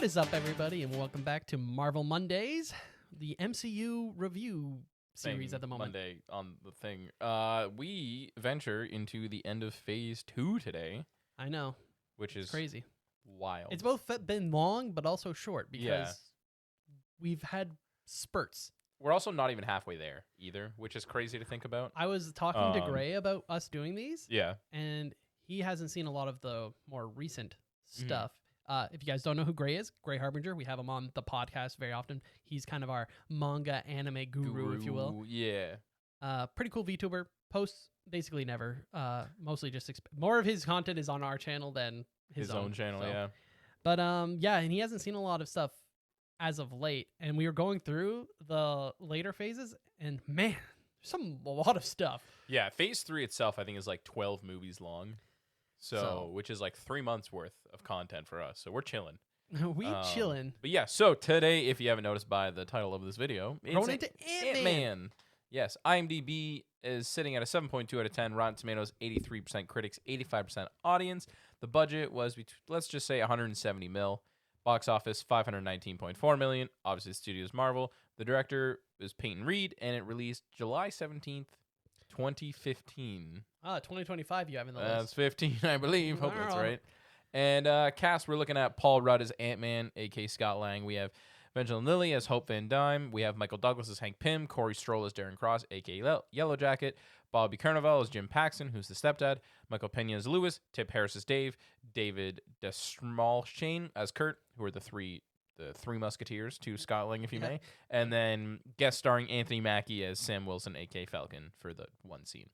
What is up, everybody, and welcome back to Marvel Mondays, the MCU review series at the moment. Monday on the thing. We venture into the end of Phase 2 today, I know, which it's is crazy. wild. It's both been long, but also short because we've had spurts. We're also not even halfway there either, which is crazy to think about. I was talking to Gray about us doing these, Yeah. and he hasn't seen a lot of the more recent stuff. If you guys don't know who Gray is, Gray Harbinger, we have him on the podcast very often. He's kind of our manga anime guru, if you will. Yeah. Pretty cool VTuber. Posts basically never. Mostly just more of his content is on our channel than his own channel, so. yeah. But yeah, and he hasn't seen a lot of stuff as of late. And we were going through the later phases, and man, there's a lot of stuff. Yeah, Phase 3 itself, I think, is like 12 movies long. So which is like 3 months worth of content for us. So we're chilling. We chilling. But yeah, so today, if you haven't noticed by the title of this video, it's Going into Ant-Man. Yes, IMDb is sitting at a 7.2 out of 10. Rotten Tomatoes, 83% critics, 85% audience. The budget was, let's just say, 170 mil. Box office, 519.4 million. Obviously, the studio's Marvel. The director is Peyton Reed, and it released July 17th, 2015. 2025 you have in the list. That's 15, I believe. Hope that's Wow. right. And cast, we're looking at Paul Rudd as Ant-Man, a.k.a. Scott Lang. We have Evangeline Lilly as Hope Van Dyne. We have Michael Douglas as Hank Pym. Corey Stroll as Darren Cross, a.k.a. Yellow Jacket. Bobby Carnival as Jim Paxton, who's the stepdad. Michael Pena as Lewis. Tip Harris as Dave. David Desmalshane as Kurt, who are the three musketeers to Scott Lang, if you may. And then guest starring Anthony Mackie as Sam Wilson, a.k.a. Falcon, for the one scene.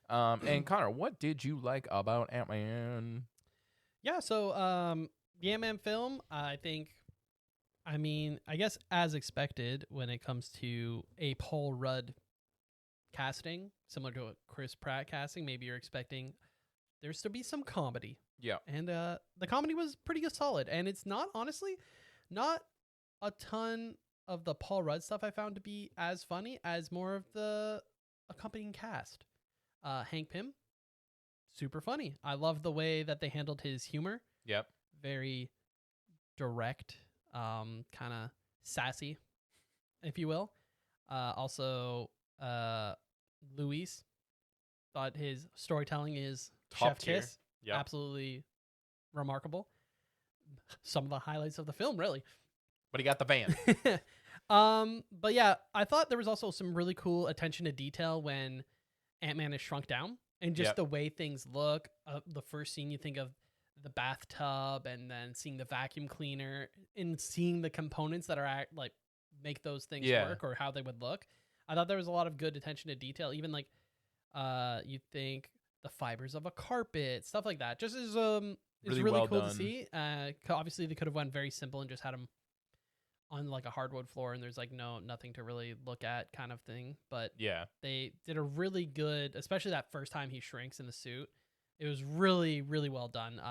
And Connor, what did you like about Ant-Man? Yeah, so the Ant-Man film, I guess as expected when it comes to a Paul Rudd casting, similar to a Chris Pratt casting, maybe you're expecting there's to be some comedy. Yeah. And the comedy was pretty solid. And it's not a ton of the Paul Rudd stuff I found to be as funny as more of the accompanying cast. Hank Pym, super funny. I love the way that they handled his humor. Yep. Very direct, kind of sassy, if you will. Also, Luis thought his storytelling is Top chef tier. kiss. Yep. Absolutely remarkable. Some of the highlights of the film, really. But he got the van. But yeah, I thought there was also some really cool attention to detail when Ant-Man is shrunk down, and just the way things look. The first scene, you think of the bathtub, and then seeing the vacuum cleaner, and seeing the components that are make those things work, or how they would look. I thought there was a lot of good attention to detail. Even like, you think the fibers of a carpet, stuff like that. Just is really well cool done. to see. Obviously, they could have went very simple and just had him on like a hardwood floor, and there's like nothing to really look at kind of thing. But Yeah. they did a really good, especially that first time he shrinks in the suit. It was really, really well done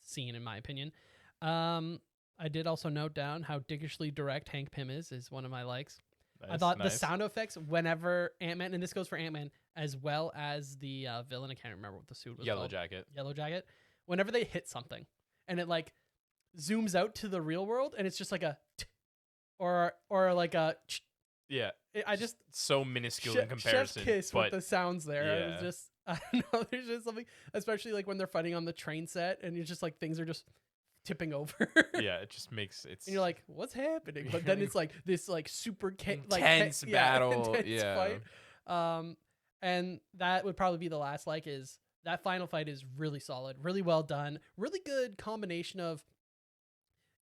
scene, in my opinion. I did also note down how dickishly direct Hank Pym is one of my likes. Nice, I thought the sound effects whenever Ant-Man, and this goes for Ant-Man as well as the villain, I can't remember what the suit was Yellow called. Jacket. Yellow Jacket. Whenever they hit something and it like zooms out to the real world, and it's just like a or like a Yeah. I just so minuscule in comparison. Chef's kiss but with the sounds there. yeah. It was just, I don't know, there's just something, especially like when they're fighting on the train set, and it's just like things are just tipping over. Yeah, it just makes it. And you're like, what's happening? But then it's like this like super intense battle. intense fight. And that would probably be the last. Like, is that final fight is really solid, really well done, really good combination of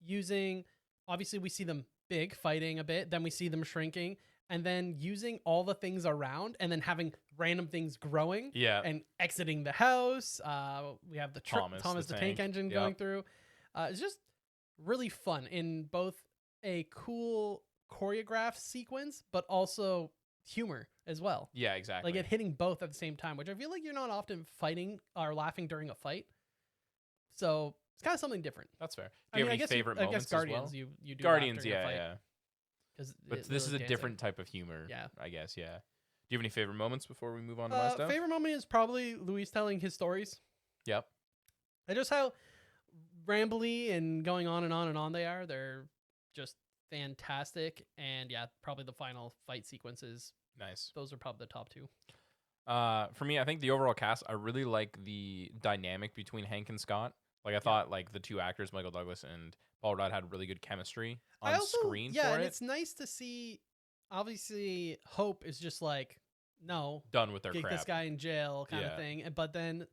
using. Obviously, we see them big fighting a bit, then we see them shrinking, and then using all the things around, and then having random things growing. Yeah. And exiting the house. We have the Thomas the tank engine going through. It's just really fun in both a cool choreographed sequence, but also humor as well. Yeah, exactly. Like it hitting both at the same time, which I feel like you're not often fighting or laughing during a fight. So it's kind of something different. That's fair. Do you have any favorite moments? I guess Guardians, as well? you do Guardians, laugh during a fight. yeah. But this is a different type of humor. Yeah. I guess, yeah. Do you have any favorite moments before we move on to my stuff? Favorite moment is probably Luis telling his stories. Yep. And just how rambly and going on and on and on they are. They're just fantastic. And yeah, probably the final fight sequences. Nice. Those are probably the top 2. For me, I think the overall cast, I really like the dynamic between Hank and Scott. Like I thought, like the 2 actors, Michael Douglas and Paul Rudd, had really good chemistry on screen for and it. it's nice to see. Obviously, Hope is just like, no, Done with their get crap. this guy in jail kind of thing. But then,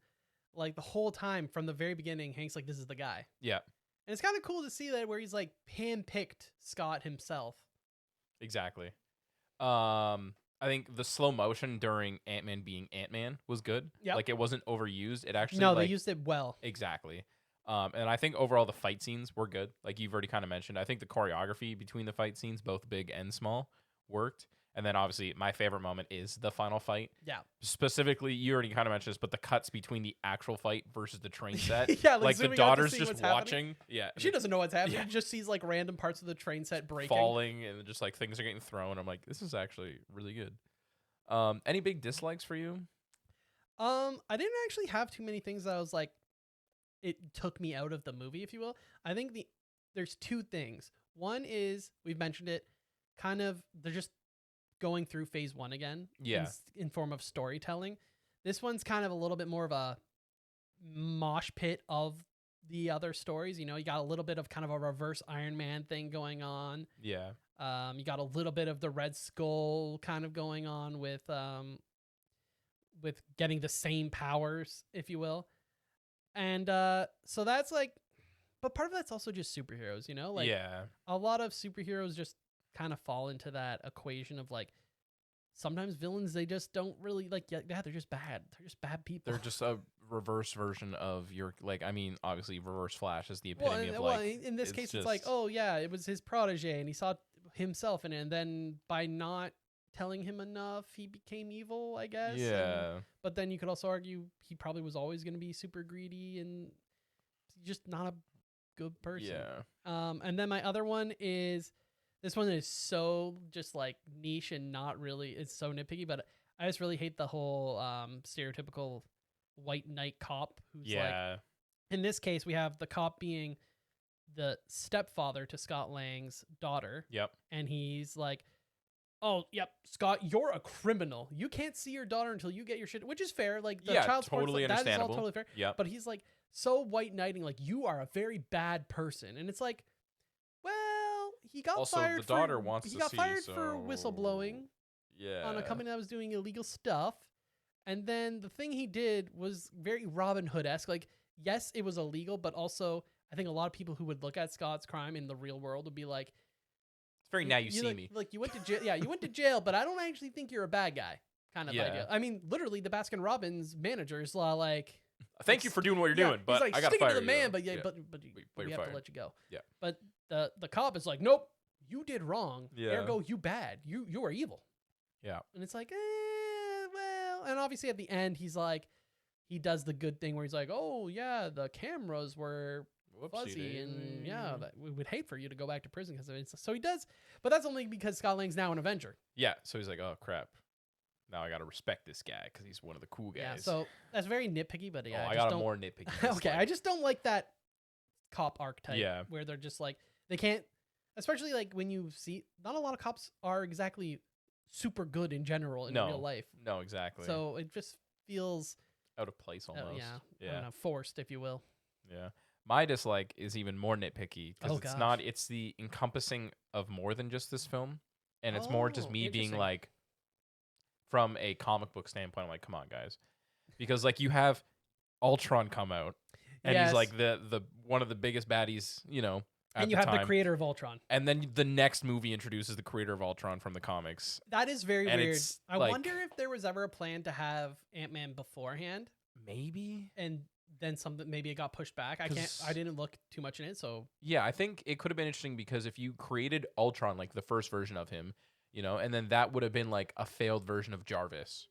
like the whole time from the very beginning, Hank's like, this is the guy. Yeah. And it's kind of cool to see that where he's like handpicked Scott himself. Exactly. I think the slow motion during Ant-Man being Ant-Man was good. Yep. Like it wasn't overused. It actually they used it well. Exactly. And I think overall the fight scenes were good. Like you've already kind of mentioned. I think the choreography between the fight scenes, both big and small, worked. And then obviously my favorite moment is the final fight. Yeah. Specifically, you already kind of mentioned this, but the cuts between the actual fight versus the train set. Like the daughter's just watching. Happening. Yeah. She doesn't know what's happening. She just sees like random parts of the train set breaking. Falling and just like things are getting thrown. I'm like, this is actually really good. Any big dislikes for you? I didn't actually have too many things that I was like, it took me out of the movie, if you will. I think there's 2 things. One is, we've mentioned it, kind of, they're just going through phase 1 again. Yeah. In form of storytelling. This one's kind of a little bit more of a mosh pit of the other stories. You know, you got a little bit of kind of a reverse Iron Man thing going on. Yeah. You got a little bit of the Red Skull kind of going on with getting the same powers, if you will. And so that's like, but part of that's also just superheroes, you know? Like, a lot of superheroes just kind of fall into that equation of like, sometimes villains, they just don't really like, they're just bad. They're just bad people. They're just a reverse version of your, like, I mean, obviously Reverse Flash is the epitome of like, in this case, it's like, oh yeah, it was his protege and he saw himself in it. And then by not telling him enough, he became evil, I guess. Yeah. But then you could also argue he probably was always going to be super greedy and just not a good person. Yeah. And then my other one is, this one is so just like niche and not really, it's so nitpicky, but I just really hate the whole stereotypical white knight cop who's like, in this case, we have the cop being the stepfather to Scott Lang's daughter. Yep. And he's like, oh, yep, Scott, you're a criminal. You can't see your daughter until you get your shit, which is fair. Like, the child support, totally that is all understandable. totally fair. Yep. But he's like, so white knighting, like, you are a very bad person. And it's like, well, he got also, fired the daughter wants he to got see, fired so... for whistleblowing on a company that was doing illegal stuff. And then the thing he did was very Robin Hood-esque. Like, yes, it was illegal, but also I think a lot of people who would look at Scott's crime in the real world would be like, it's very now you see me. Like, you went to jail. Yeah, you went to jail, but I don't actually think you're a bad guy kind of idea. I mean, literally, the Baskin Robbins managers like... Thank you for doing what you're doing, but like, I got to fire to the you. man, but we have fired. to let you go. Yeah. But the cop is like, nope, you did wrong. Yeah. Ergo, you bad. You are evil. Yeah. And it's like, well, and obviously at the end, he's like, he does the good thing where he's like, oh yeah, the cameras were fuzzy, and yeah, that we would hate for you to go back to prison because of it. So he does, but that's only because Scott Lang's now an Avenger. Yeah. So he's like, oh crap. Now I got to respect this guy because he's one of the cool guys. Yeah, so that's very nitpicky, but yeah. I got a more nitpicky. Okay, I just don't like that cop archetype. Yeah. Where they're just like, they can't, especially like when you see, not a lot of cops are exactly super good in general in real life. No, exactly. So it just feels out of place almost. I don't know, forced, if you will. Yeah. My dislike is even more nitpicky because Oh, not, it's the encompassing of more than just this film. And it's more just me being like, from a comic book standpoint, I'm like, come on, guys. Because like you have Ultron come out and he's like the one of the biggest baddies, you know, and you have the creator of Ultron. And then the next movie introduces the creator of Ultron from the comics. That is very and weird. I wonder if there was ever a plan to have Ant-Man beforehand. Maybe. And then something, maybe it got pushed back. I didn't look too much in it, so. Yeah, I think it could have been interesting because if you created Ultron, like the first version of him, you know, and then that would have been like a failed version of Jarvis.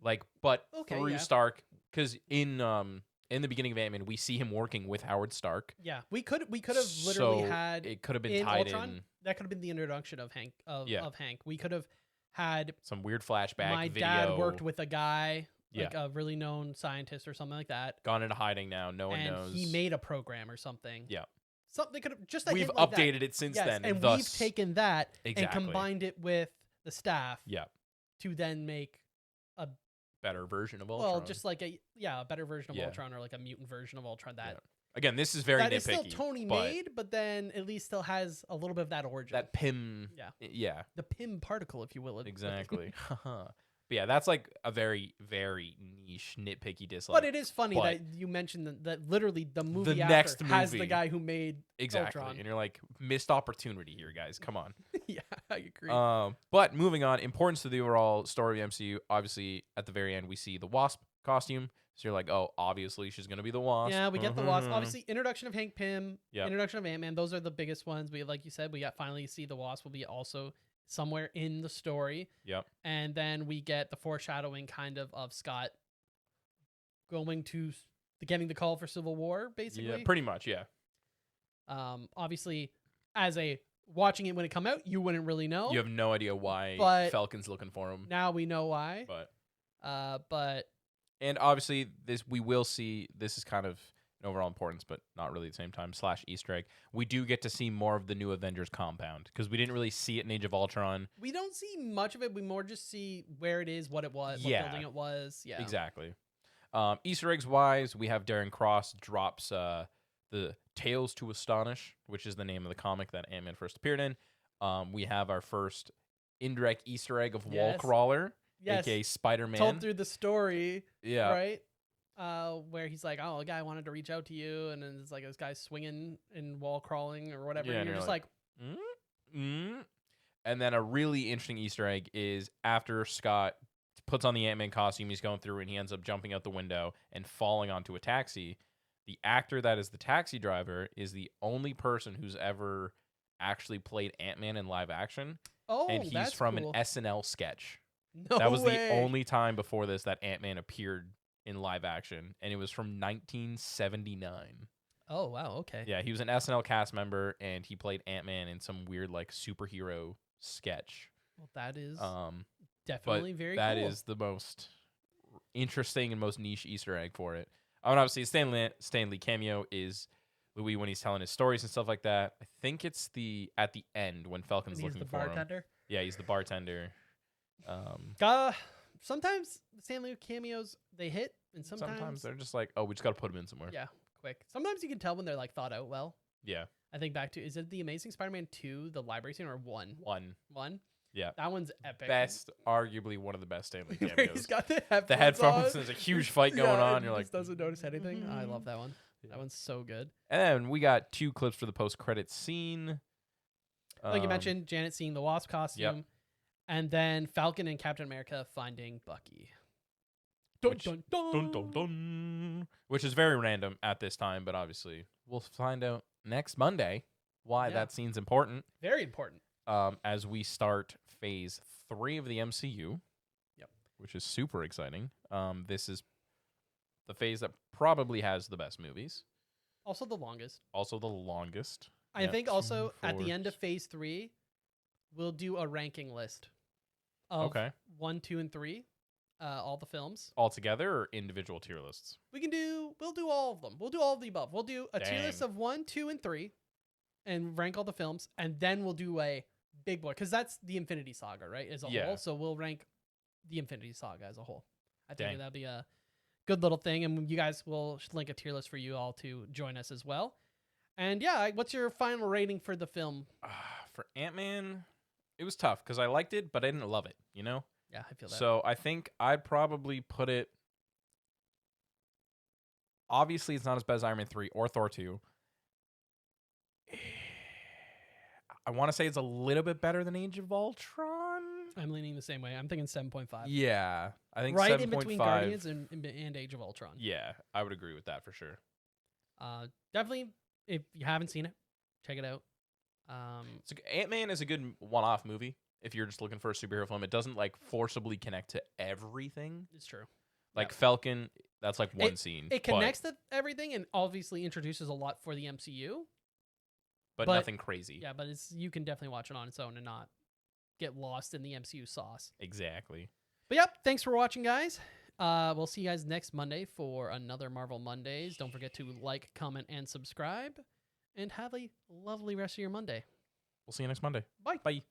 Like, but through Stark, because in the beginning of Ant-Man, we see him working with Howard Stark. Yeah, we could have literally had it could have been tied Ultron, in. That could have been the introduction of Hank of Hank. We could have had some weird flashback. My video. dad worked with a guy like a really known scientist or something like that. Gone into hiding now. No one knows. And he made a program or something. Yeah. Something could have just. We've like updated that. it since yes, then, and thus we've taken that exactly. and combined it with the staff. Yeah. To then make a better version of Ultron. Well, just like a better version of Ultron, or like a mutant version of Ultron. That again, this is very that nitpicky. Is still Tony made, but then at least still has a little bit of that origin. That Pym. Yeah. The Pym particle, if you will. Exactly. But yeah, that's like a very, very niche, nitpicky dislike. But it is funny that you mentioned that literally the movie next movie has the guy who made exactly, Ultron. And you're like, missed opportunity here, guys. Come on. Yeah, I agree. But moving on, importance to the overall story of MCU. Obviously, at the very end, we see the Wasp costume. So you're like, oh, obviously she's gonna be the Wasp. Yeah, we get the Wasp. Obviously, introduction of Hank Pym. Introduction of Ant-Man. Those are the biggest ones. We, like you said, we got finally see the Wasp will be also somewhere in the story. Yep. And then we get the foreshadowing kind of Scott going to getting the call for Civil War, basically. Yeah, pretty much, yeah. Obviously, as a watching it when it come out, you wouldn't really know. You have no idea why Falcon's looking for him. Now we know why. But and obviously we will see, this is kind of an overall importance, but not really at the same time, / Easter egg. We do get to see more of the new Avengers compound, because we didn't really see it in Age of Ultron. We don't see much of it. We more just see where it is, what it was, what building it was. Yeah, exactly. Easter eggs wise, we have Darren Cross drops the Tales to Astonish, which is the name of the comic that Ant-Man first appeared in. We have our first indirect Easter egg of Wallcrawler, aka Spider-Man. Told through the story, yeah, right? Where he's like, oh, a guy wanted to reach out to you, and then it's like this guy swinging and wall crawling or whatever, and you're just like And then a really interesting Easter egg is after Scott puts on the Ant-Man costume, he's going through and he ends up jumping out the window and falling onto a taxi. The actor that is the taxi driver is the only person who's ever actually played Ant-Man in live action. Oh, and he's that's from cool. an SNL sketch. No That was way. the only time before this that Ant-Man appeared in live action, and it was from 1979. Oh, wow, okay. Yeah, he was an SNL cast member, and he played Ant-Man in some weird like superhero sketch. Well, that is definitely very cool. That is the most interesting and most niche Easter egg for it. And obviously, Stanley cameo is Louis when he's telling his stories and stuff like that. I think it's at the end when Falcon's looking for bartender? him. Yeah, he's the bartender. Sometimes Stanley cameos, they hit, and sometimes they're just like, oh, we just got to put him in somewhere. Yeah, quick. Sometimes you can tell when they're like thought out well. Yeah. I think back to, is it the Amazing Spider-Man 2, the library scene, or 1? 1. Yeah. That one's epic. Arguably one of the best Stanley cameos. He's got the headphones. The headphones, there's a huge fight going on. You're like, just doesn't notice anything. I love that one. Yeah. That one's so good. And then we got 2 clips for the post-credit scene. Like you mentioned, Janet seeing the Wasp costume. Yep. And then Falcon and Captain America finding Bucky. Which is very random at this time, but obviously we'll find out next Monday why that scene's important. Very important. As we start phase 3 of the MCU. Yep. Which is super exciting. This is the phase that probably has the best movies. Also the longest. I think also at the end of phase 3, we'll do a ranking list of 1, 2, and 3, all the films. All together or individual tier lists? We'll do all of them. We'll do all of the above. We'll do a tier list of 1, 2, and 3 and rank all the films. And then we'll do a big boy, because that's the Infinity Saga, right? As a whole. So we'll rank the Infinity Saga as a whole. I think that'd be a good little thing. And you guys will link a tier list for you all to join us as well. And yeah, what's your final rating for the film? For Ant-Man, it was tough because I liked it, but I didn't love it, you know? Yeah, I feel that. So I think I'd probably put it... Obviously, it's not as bad as Iron Man 3 or Thor 2. I want to say it's a little bit better than Age of Ultron. I'm leaning the same way. I'm thinking 7.5. Yeah, I think right 7.5. in between Guardians and Age of Ultron. Yeah, I would agree with that for sure. Definitely, if you haven't seen it, check it out. So Ant-Man is a good one-off movie. If you're just looking for a superhero film, it doesn't like forcibly connect to everything. It's true. Like Falcon, that's like one scene. It connects to everything and obviously introduces a lot for the MCU. But nothing crazy. Yeah, but you can definitely watch it on its own and not get lost in the MCU sauce. Exactly. But yep, thanks for watching, guys. We'll see you guys next Monday for another Marvel Mondays. Don't forget to like, comment, and subscribe. And have a lovely rest of your Monday. We'll see you next Monday. Bye. Bye.